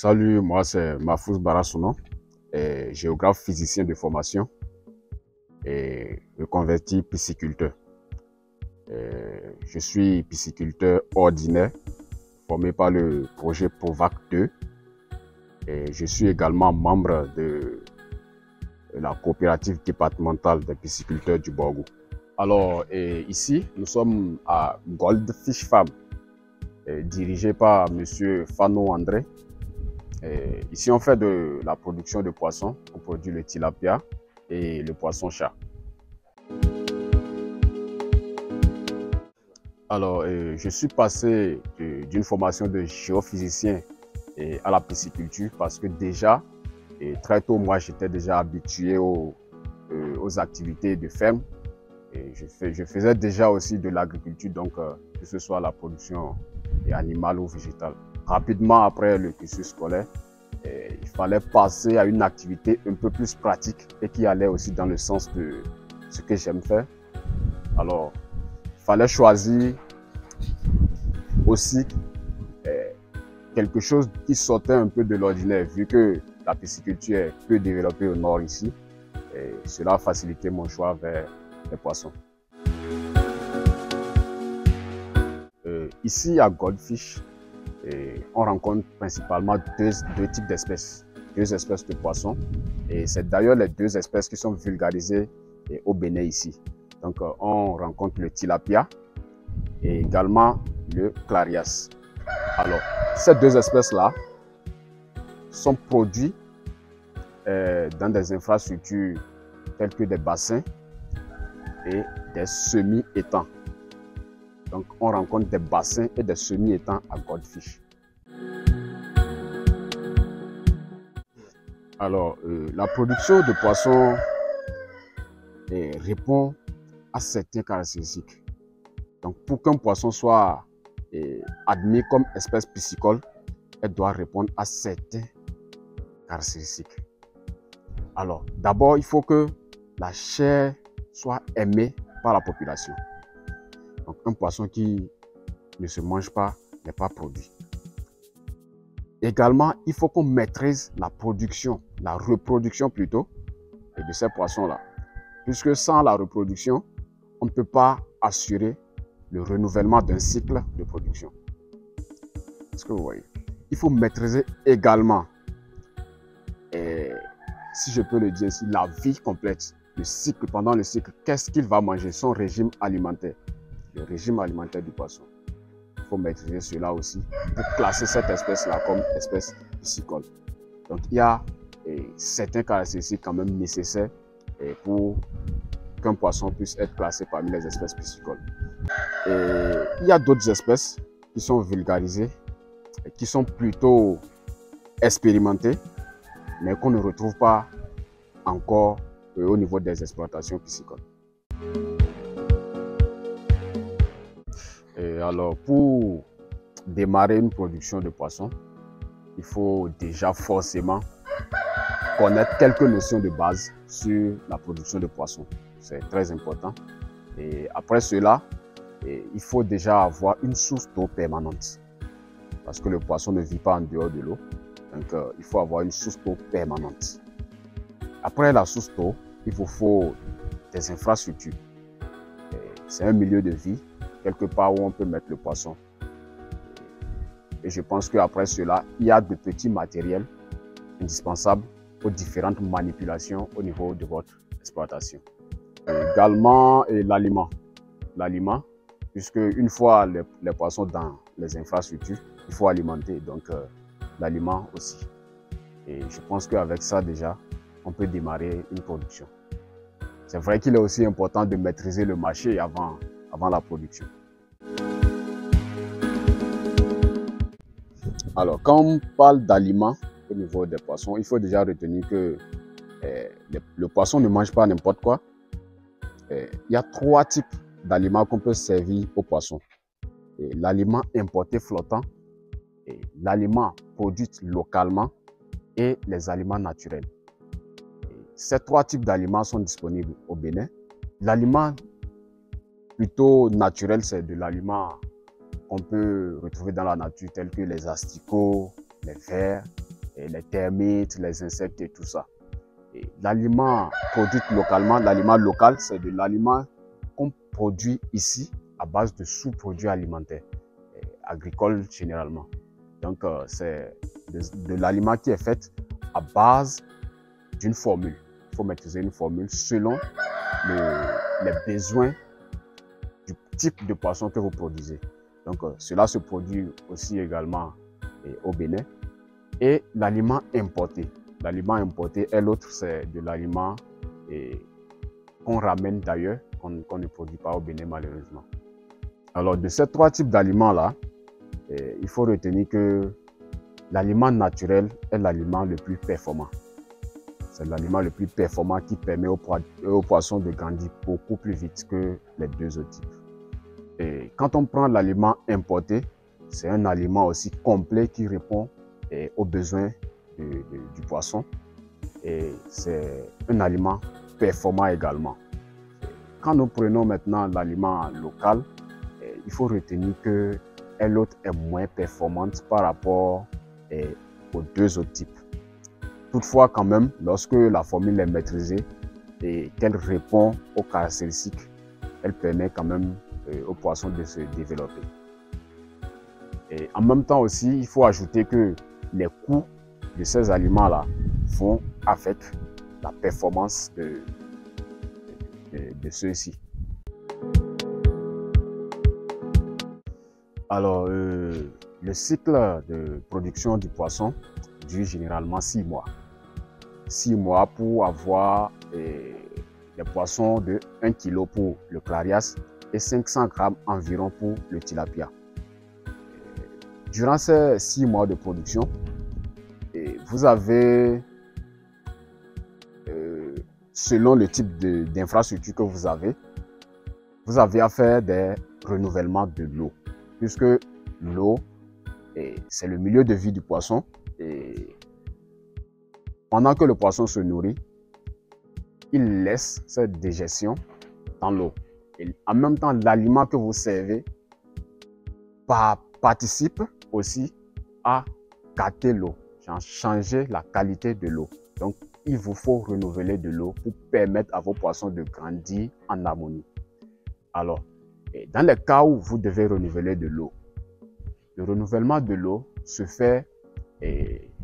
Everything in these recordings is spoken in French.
Salut, moi c'est Mahfouz Barasouno, géographe physicien de formation et reconverti pisciculteur. Je suis pisciculteur ordinaire formé par le projet PROVAC 2 et je suis également membre de la coopérative départementale des pisciculteurs du Borgou. Alors ici, nous sommes à Goldfish Farm, dirigé par M. Fano André. Ici, on fait de la production de poissons. On produit le tilapia et le poisson-chat. Alors, je suis passé d'une formation de géophysicien à la pisciculture parce que déjà, très tôt, moi, j'étais déjà habitué aux activités de ferme. Et je faisais déjà aussi de l'agriculture, donc que ce soit la production animale ou végétale. Rapidement après le cursus scolaire, il fallait passer à une activité un peu plus pratique et qui allait aussi dans le sens de ce que j'aime faire. Alors, il fallait choisir aussi quelque chose qui sortait un peu de l'ordinaire, vu que la pisciculture est peu développée au nord ici. Et cela a facilité mon choix vers les poissons. Ici à Goldfish, on rencontre principalement deux types d'espèces, deux espèces de poissons. Et c'est d'ailleurs les deux espèces qui sont vulgarisées au Bénin ici. Donc on rencontre le tilapia et également le clarias. Alors ces deux espèces-là sont produites dans des infrastructures telles que des bassins et des semi-étangs. Donc, on rencontre des bassins et des semi-étangs à Goldfish. Alors, la production de poissons répond à certaines caractéristiques. Donc, pour qu'un poisson soit admis comme espèce piscicole, elle doit répondre à certaines caractéristiques. Alors, d'abord, il faut que la chair soit aimée par la population. Donc, un poisson qui ne se mange pas n'est pas produit. Également, il faut qu'on maîtrise la production, la reproduction plutôt, de ces poissons-là. Puisque sans la reproduction, on ne peut pas assurer le renouvellement d'un cycle de production. Est-ce que vous voyez? Il faut maîtriser également, si je peux le dire ici, la vie complète, le cycle, pendant le cycle, qu'est-ce qu'il va manger, son régime alimentaire. Le régime alimentaire du poisson. Il faut maîtriser cela aussi pour classer cette espèce-là comme espèce piscicole. Donc, il y a certaines caractéristiques quand même nécessaires pour qu'un poisson puisse être classé parmi les espèces piscicoles. Il y a d'autres espèces qui sont vulgarisées, et qui sont plutôt expérimentées, mais qu'on ne retrouve pas encore au niveau des exploitations piscicoles. Alors, pour démarrer une production de poissons, il faut déjà forcément connaître quelques notions de base sur la production de poissons. C'est très important. Et après cela, il faut déjà avoir une source d'eau permanente. Parce que le poisson ne vit pas en dehors de l'eau. Donc, il faut avoir une source d'eau permanente. Après la source d'eau, il vous faut des infrastructures. C'est un milieu de vie, quelque part où on peut mettre le poisson. Et je pense qu'après cela, il y a de petits matériels indispensables aux différentes manipulations au niveau de votre exploitation. Également, l'aliment. L'aliment, puisque une fois les poissons dans les infrastructures, il faut alimenter, donc l'aliment aussi. Et je pense qu'avec ça déjà, on peut démarrer une production. C'est vrai qu'il est aussi important de maîtriser le marché avant la production. Alors, quand on parle d'aliments au niveau des poissons, il faut déjà retenir que le poisson ne mange pas n'importe quoi. Il y a trois types d'aliments qu'on peut servir aux poissons. L'aliment importé flottant, l'aliment produit localement et les aliments naturels. Ces trois types d'aliments sont disponibles au Bénin. L'aliment plutôt naturel, c'est de l'aliment qu'on peut retrouver dans la nature, tels que les asticots, les vers, les termites, les insectes et tout ça. L'aliment produit localement, l'aliment local, c'est de l'aliment qu'on produit ici à base de sous-produits alimentaires, agricoles généralement. Donc, c'est de l'aliment qui est fait à base d'une formule. Il faut maîtriser une formule selon les besoins du type de poisson que vous produisez. Donc, cela se produit aussi également au Bénin. Et l'aliment importé. L'aliment importé est l'autre, c'est de l'aliment qu'on ramène d'ailleurs, qu'on ne produit pas au Bénin malheureusement. Alors, de ces trois types d'aliments-là, il faut retenir que l'aliment naturel est l'aliment le plus performant. C'est l'aliment le plus performant qui permet aux poissons de grandir beaucoup plus vite que les deux autres types. Et quand on prend l'aliment importé, c'est un aliment aussi complet qui répond aux besoins du poisson. Et c'est un aliment performant également. Quand nous prenons maintenant l'aliment local, il faut retenir que l'autre est moins performante par rapport aux deux autres types. Toutefois, quand même, lorsque la formule est maîtrisée et qu'elle répond aux caractéristiques, elle permet quand même aux poissons de se développer. Et en même temps aussi, il faut ajouter que les coûts de ces aliments-là vont avec la performance de ceux-ci. Alors, le cycle de production du poisson dure généralement 6 mois. 6 mois pour avoir des poissons de 1 kg pour le clarias et 500 grammes environ pour le tilapia. Durant ces 6 mois de production, vous avez, selon le type d'infrastructure que vous avez à faire des renouvellements de l'eau. Puisque l'eau, c'est le milieu de vie du poisson. Et pendant que le poisson se nourrit, il laisse cette digestion dans l'eau. Et en même temps, l'aliment que vous servez participe aussi à gâter l'eau, changer la qualité de l'eau. Donc, il vous faut renouveler de l'eau pour permettre à vos poissons de grandir en harmonie. Alors, dans les cas où vous devez renouveler de l'eau, le renouvellement de l'eau se fait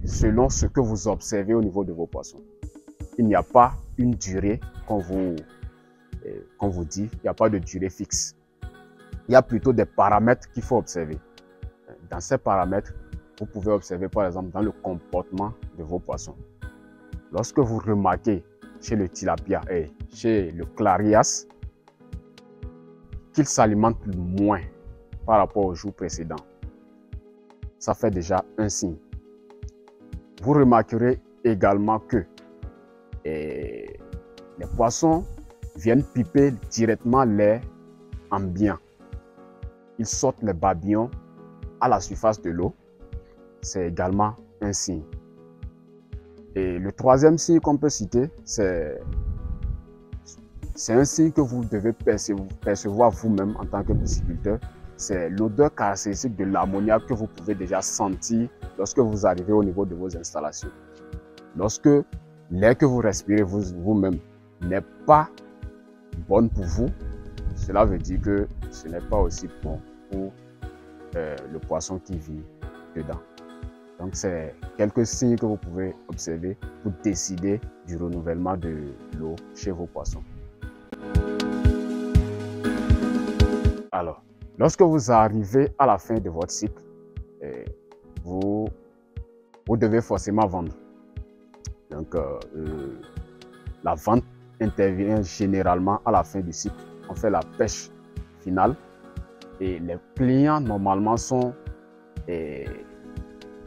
selon ce que vous observez au niveau de vos poissons. Il n'y a pas une durée qu'on vous dit, il n'y a pas de durée fixe. Il y a plutôt des paramètres qu'il faut observer. Dans ces paramètres, vous pouvez observer par exemple dans le comportement de vos poissons. Lorsque vous remarquez chez le tilapia et chez le clarias qu'ils s'alimentent moins par rapport au jour précédent, ça fait déjà un signe. Vous remarquerez également que les poissons viennent piper directement l'air ambiant. Ils sortent les babillons à la surface de l'eau. C'est également un signe. Et le troisième signe qu'on peut citer, c'est un signe que vous devez percevoir vous-même en tant que pisciculteur. C'est l'odeur caractéristique de l'ammoniac que vous pouvez déjà sentir lorsque vous arrivez au niveau de vos installations. Lorsque l'air que vous respirez vous-même n'est pas bon pour vous, cela veut dire que ce n'est pas aussi bon pour le poisson qui vit dedans. Donc, c'est quelques signes que vous pouvez observer pour décider du renouvellement de l'eau chez vos poissons. Alors, lorsque vous arrivez à la fin de votre cycle, vous devez forcément vendre. Donc, la vente intervient généralement à la fin du cycle. On fait la pêche finale et les clients normalement sont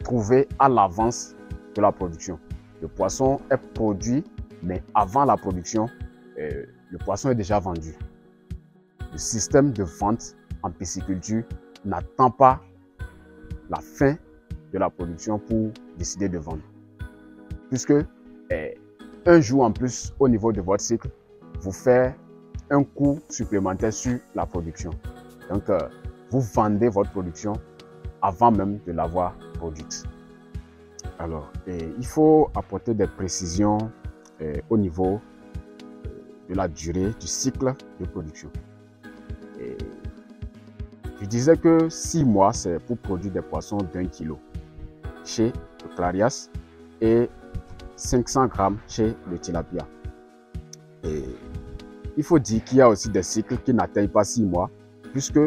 trouvés à l'avance de la production. Le poisson est produit, mais avant la production, le poisson est déjà vendu. Le système de vente en pisciculture n'attend pas la fin de la production pour décider de vendre. Puisque un jour en plus au niveau de votre cycle vous fait un coût supplémentaire sur la production. Donc, vous vendez votre production avant même de l'avoir produite. Alors, il faut apporter des précisions au niveau de la durée du cycle de production. Je disais que 6 mois, c'est pour produire des poissons d'1 kg chez le Clarias et 500 grammes chez le Tilapia. Et il faut dire qu'il y a aussi des cycles qui n'atteignent pas 6 mois, puisque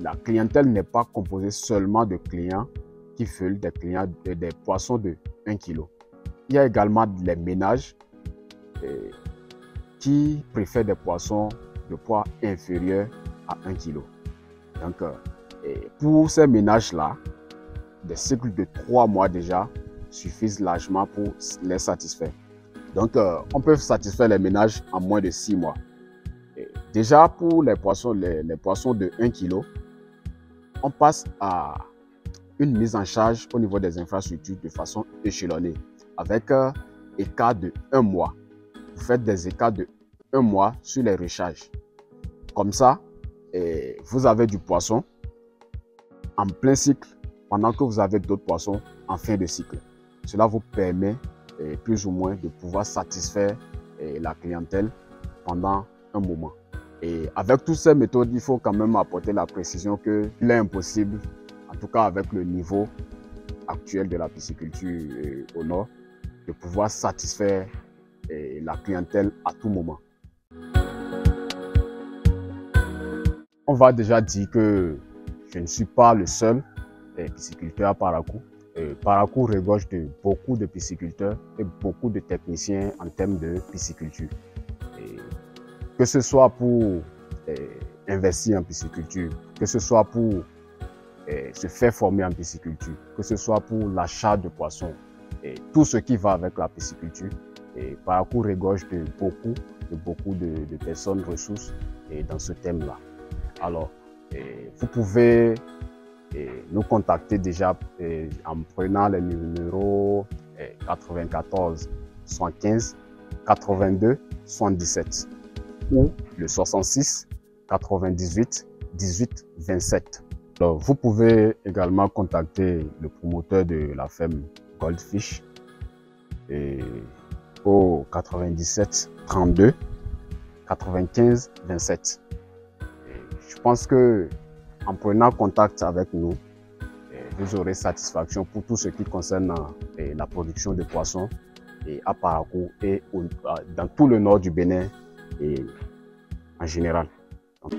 la clientèle n'est pas composée seulement de clients qui veulent des poissons de 1 kg. Il y a également les ménages qui préfèrent des poissons de poids inférieur à 1 kg. Donc, pour ces ménages-là, des cycles de 3 mois déjà suffisent largement pour les satisfaire. Donc, on peut satisfaire les ménages en moins de 6 mois. Déjà, pour les poissons de 1 kg, on passe à une mise en charge au niveau des infrastructures de façon échelonnée, avec écart de 1 mois. Vous faites des écarts de 1 mois sur les recharges. Comme ça, vous avez du poisson en plein cycle, pendant que vous avez d'autres poissons en fin de cycle. Cela vous permet plus ou moins de pouvoir satisfaire la clientèle pendant un moment. Et avec toutes ces méthodes, il faut quand même apporter la précision qu'il est impossible, en tout cas avec le niveau actuel de la pisciculture au nord, de pouvoir satisfaire la clientèle à tout moment. On va déjà dire que je ne suis pas le seul pisciculteur à Parakou. Parakou regorge de beaucoup de pisciculteurs et beaucoup de techniciens en termes de pisciculture. Que ce soit pour investir en pisciculture, que ce soit pour se faire former en pisciculture, que ce soit pour l'achat de poissons, tout ce qui va avec la pisciculture. Parakou regorge de beaucoup de personnes ressources dans ce thème-là. Alors, vous pouvez nous contacter déjà en prenant les numéros 94 75 82 77 ou le 66 98 18 27. Alors, vous pouvez également contacter le promoteur de la ferme Goldfish au 97 32 95 27. Je pense que en prenant contact avec nous, vous aurez satisfaction pour tout ce qui concerne la production de poissons à Parakou et dans tout le nord du Bénin et en général. Donc,